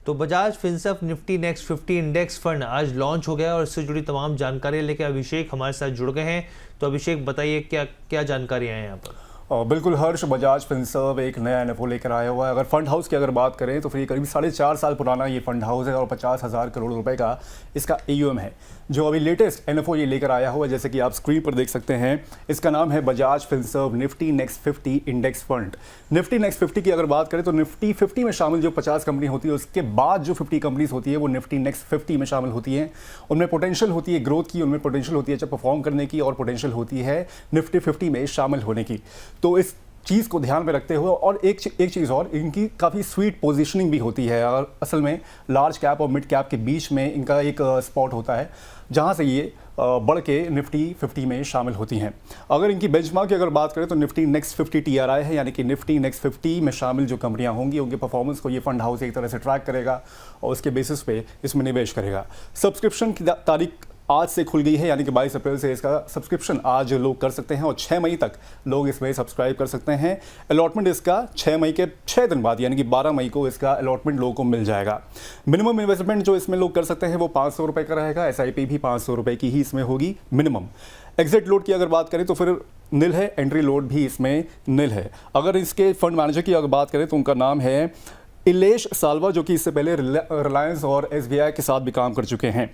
तो Bajaj Finserv Nifty next 50 index fund आज launch हो गया और इससे जुड़ी तमाम जानकारी लेके अभिषेक हमारे साथ जुड़ गए हैं। तो अभिषेक बताइए क्या क्या जानकारियां हैं यहाँ पर। बिल्कुल हर्ष, बजाज फिनसर्व एक नया एनएफओ लेकर आया हुआ है। अगर फंड हाउस की अगर बात करें तो फिर ये करीब 4.5 साल पुराना ये फंड हाउस है और 50,000 करोड़ रुपए का इसका AUM है। जो अभी लेटेस्ट एनएफओ ये लेकर आया हुआ है, जैसे कि आप स्क्रीन पर देख सकते हैं, इसका नाम है Bajaj Finserv Nifty next 50 index fund. Nifty next 50 की अगर बात करें तो निफ्टी 50 में शामिल जो 50 कंपनी होती है, उसके बाद जो 50 कंपनीज होती है वो निफ्टी नेक्स्ट 50 में शामिल होती हैं। उनमें पोटेंशियल होती है ग्रोथ की, उनमें पोटेंशियल होती है अच्छा परफॉर्म करने की, और पोटेंशियल होती है निफ्टी 50 में शामिल होने की। तो इस चीज़ को ध्यान में रखते हुए, और एक चीज़ और, इनकी काफ़ी स्वीट पोजीशनिंग भी होती है। और असल में लार्ज कैप और मिड कैप के बीच में इनका एक स्पॉट होता है जहां से ये बढ़ के निफ्टी 50 में शामिल होती हैं। अगर इनकी बेंचमार्क की अगर बात करें तो निफ्टी नेक्स्ट 50 TRI है, यानी कि निफ्टी नेक्स्ट 50 में शामिल जो कंपनियां होंगी उनके परफॉर्मेंस को ये फंड हाउस एक तरह से ट्रैक करेगा और उसके बेसिस पे इसमें निवेश करेगा। सब्सक्रिप्शन की तारीख आज से खुल गई है, यानी कि 22 अप्रैल से इसका सब्सक्रिप्शन आज लोग कर सकते हैं और 6 मई तक लोग इसमें सब्सक्राइब कर सकते हैं। अलॉटमेंट इसका 6 मई के 6 दिन बाद, यानी कि 12 मई को इसका अलॉटमेंट लोगों को मिल जाएगा। मिनिमम इन्वेस्टमेंट जो इसमें लोग कर सकते हैं वो 500 रुपये का रहेगा। SIP भी 500 रुपये की ही इसमें होगी मिनिमम। एग्जिट लोड की अगर बात करें तो फिर निल है, एंट्री लोड भी इसमें निल है। अगर इसके फंड मैनेजर की अगर बात करें तो उनका नाम है इलेश साल्वा, जो कि इससे पहले रिलायंस और SBI के साथ भी काम कर चुके हैं।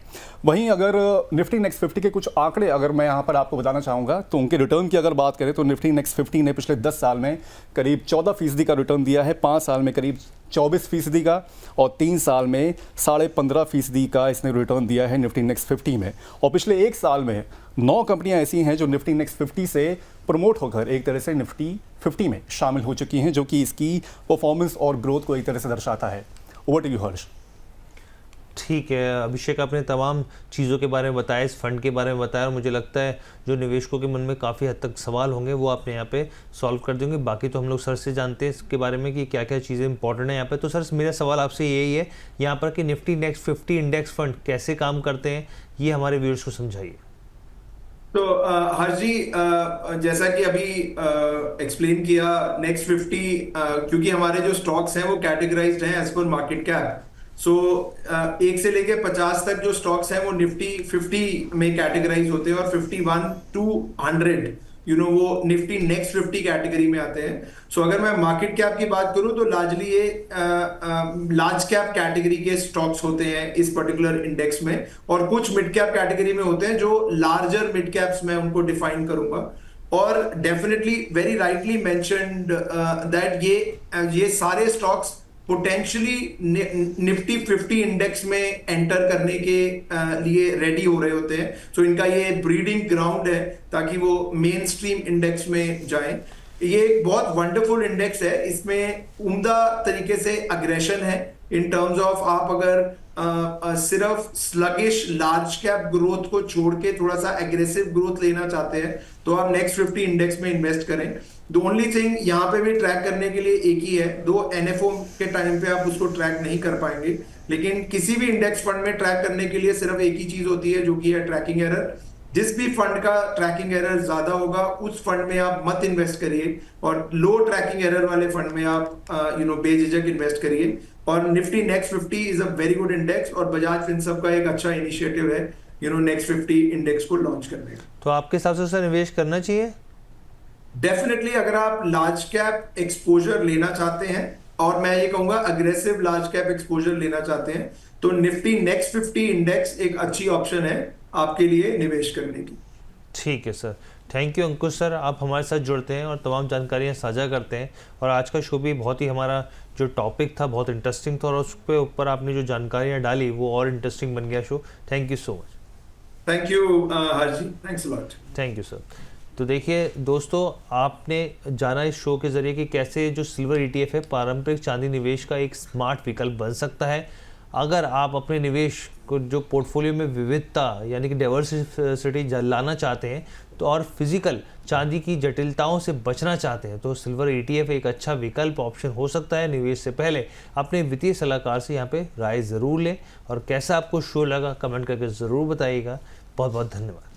वहीं अगर निफ्टी नेक्स्ट 50 के कुछ आंकड़े अगर मैं यहाँ पर आपको बताना चाहूँगा तो उनके रिटर्न की अगर बात करें तो निफ्टी नेक्स्ट 50 ने पिछले 10 साल में करीब 14% का रिटर्न दिया है, 5 साल में करीब 24% का, और 3 साल में 15.5% का इसने रिटर्न दिया है निफ्टी नेक्स्ट 50 में। और पिछले 1 साल में 9 कंपनियां ऐसी हैं जो निफ्टी नेक्स्ट 50 से प्रमोट होकर एक तरह से निफ्टी 50 में शामिल हो चुकी हैं, जो कि इसकी परफॉर्मेंस और ग्रोथ को एक तरह से दर्शाता है। ओवर टू यू हर्ष। ठीक है अभिषेक, आपने तमाम चीज़ों के बारे में बताया, इस फंड के बारे में बताया, और मुझे लगता है जो निवेशकों के मन में काफ़ी हद तक सवाल होंगे वो आपने यहाँ पे सॉल्व कर देंगे। बाकी तो हम लोग सर से जानते हैं इसके बारे में कि क्या क्या चीज़ें इंपॉर्टेंट है यहाँ पे। तो सर मेरा सवाल आपसे यही है यहाँ पर कि निफ्टी नेक्स्ट 50 इंडेक्स फंड कैसे काम करते हैं, ये हमारे व्यूअर्स को समझाइए। तो हर्ष जी, जैसा कि अभी एक्सप्लेन किया, नेक्स्ट 50 क्योंकि हमारे जो स्टॉक्स हैं वो कैटेगराइज्ड हैं एज पर मार्केट कैप। सो 1 से लेके 50 तक जो स्टॉक्स हैं वो निफ्टी 50 में कैटेगराइज होते हैं, और 51 to 100 वो निफ्टी नेक्स्ट 50 कैटेगरी में आते हैं। सो अगर मैं मार्केट कैप की बात करूं तो लार्जली ये लार्ज कैप कैटेगरी के स्टॉक्स होते हैं इस पर्टिकुलर इंडेक्स में, और कुछ मिड कैप कैटेगरी में होते हैं जो लार्जर मिड कैप्स मैं उनको डिफाइन करूंगा। और definitely very rightly mentioned that ये सारे स्टॉक्स पोटेंशियली निफ्टी 50 इंडेक्स में एंटर करने के लिए रेडी हो रहे होते हैं। सो इनका ये ब्रीडिंग ग्राउंड है ताकि वो मेन स्ट्रीम इंडेक्स में जाएं। ये एक बहुत वंडरफुल इंडेक्स है, इसमें उम्दा तरीके से अग्रेशन है इन टर्म्स ऑफ आप अगर सिर्फ स्लगिश लार्ज कैप ग्रोथ को छोड़ के थोड़ा सा एग्रेसिव ग्रोथ लेना चाहते हैं तो आप नेक्स्ट 50 इंडेक्स में इन्वेस्ट करें। द ओनली थिंग यहाँ पे भी ट्रैक करने के लिए एक ही है, दो NFO के टाइम पे आप उसको ट्रैक नहीं कर पाएंगे, लेकिन किसी भी इंडेक्स फंड में ट्रैक करने के लिए सिर्फ एक ही चीज होती है जो कि है ट्रैकिंग एरर। जिस भी फंड का ट्रैकिंग एरर ज्यादा होगा उस फंड में आप मत इन्वेस्ट करिए, और लो ट्रैकिंग एरर वाले फंड में आप बेझिझक इन्वेस्ट करिए। और Nifty next 50 is a very good index, और बजाज फिनसर्व का एक अच्छा इनिशिएटिव है नेक्स्ट 50 इंडेक्स को लॉन्च करने का। तो आपके हिसाब से सर निवेश करना चाहिए? डेफिनेटली, अगर आप लार्ज कैप एक्सपोजर लेना चाहते हैं, और मैं ये कहूंगा अग्रेसिव लार्ज कैप एक्सपोजर लेना चाहते हैं, तो निफ्टी नेक्स्ट 50 इंडेक्स एक अच्छी ऑप्शन है आपके लिए निवेश करने की। ठीक है sir, thank you Ankush sir, आप हमारे साथ जुड़ते हैं और तमाम जानकारियां साझा करते हैं। और आज का शो भी बहुत ही हमारा जो टॉपिक था बहुत इंटरेस्टिंग था, और उस पे ऊपर आपने जो जानकारियां डाली वो और इंटरेस्टिंग बन गया show. Thank you so much. Thank you Harsh ji, thanks a lot. Thank you sir. तो देखिए दोस्तों, आपने जाना इस शो के ज़रिए कि कैसे जो सिल्वर ETF है पारंपरिक चांदी निवेश का एक स्मार्ट विकल्प बन सकता है। अगर आप अपने निवेश को जो पोर्टफोलियो में विविधता यानी कि डाइवर्सिटी लाना चाहते हैं तो और फिजिकल चांदी की जटिलताओं से बचना चाहते हैं तो सिल्वर ETF एक अच्छा विकल्प ऑप्शन हो सकता है। निवेश से पहले अपने वित्तीय सलाहकार से यहाँ पे राय ज़रूर लें, और कैसा आपको शो लगा कमेंट करके ज़रूर बताइएगा। बहुत बहुत धन्यवाद।